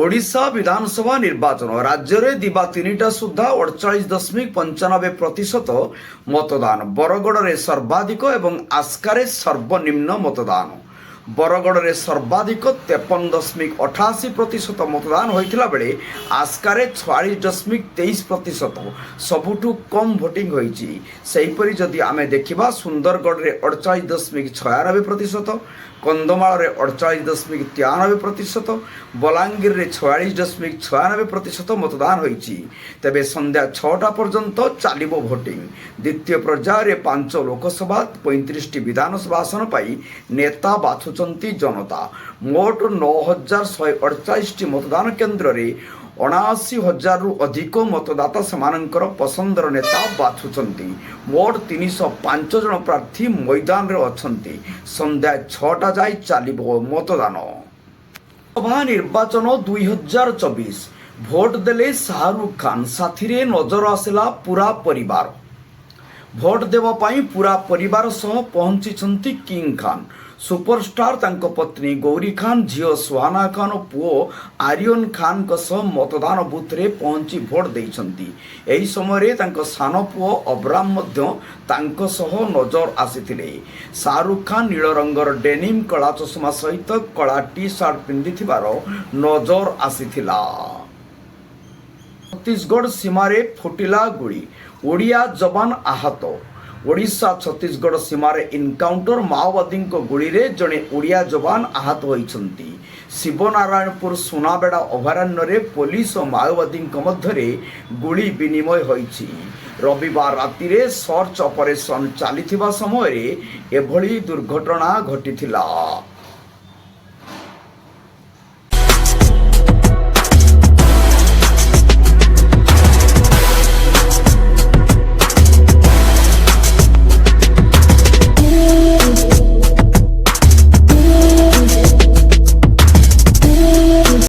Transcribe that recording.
ओडिशा विधानसभा निर्वाचन राज्य में दिवा 3टा सुधा 48.95% मतदान। बरगड़ में सर्वाधिक एवं आस्कारे सर्वनिम्न मतदान। बरगड़ में सर्वाधिक 53.88% मतदान होता बेले आस्कारे 46.23% सबुठु कम भोटिंग होईची। सेहीपरि जदि आमे देखिबा सुंदरगढ़ में 48.96%, कंधमाल में 48.93%, बलांगीर में 46.96% मतदान होईची। तेबे संध्या 6टा पर्यंत चलिबो भोटिंग। द्वितीय पर्यायर 5 लोकसभा 35 विधानसभा आसन पाई नेता बाछुचंती जनता। मोट 9,148 मतदान केन्द्र में 79,000 रु अधिक मतदाता सेमानंकर पसंदर नेता बाछुचंती। मोट 305 जन प्रार्थी मैदान रे अछंती। संध्या 6टा जाई चलिबो मतदान। सभा निर्वाचन 2024 भोट देले शाहरुख खान साथी रे नजर आसिला पूरा परिवार। भोट देवा पाई पूरा परिवार सह पहुंची किंग खान। सुपरस्टार तांको पत्नी गौरी खान, झील सुहाना खान और पुओ आर्यन खान सह मतदान बूथ रे पहुंची भोट देइछंती। एही समय तांको सान पुओ अब्राम मध्य तांको सह नजर आसीथिले। शाहरुख खान नील रंगर डेनिम कला चश्मा सहित कला टी शर्ट पिंधिथिबार नजर आसीथिला। छत्तीसगढ़ सीमारे फुटिला गुड़ी, ओडिया जवान आहत। ओडिशा छत्तीसगढ़ सीमार इनकाउंटर माओवादी गुड़ी रे जड़े ओडिया जवान आहत होइछंती। शिवनारायणपुर सुनाबेड़ा अभयारण्य रे पुलिस और माओवादी मध्य गुड़ी विनिमय होइछि। रविवार राति रे सर्च ऑपरेशन चली समय एभली दुर्घटना घटिथिला।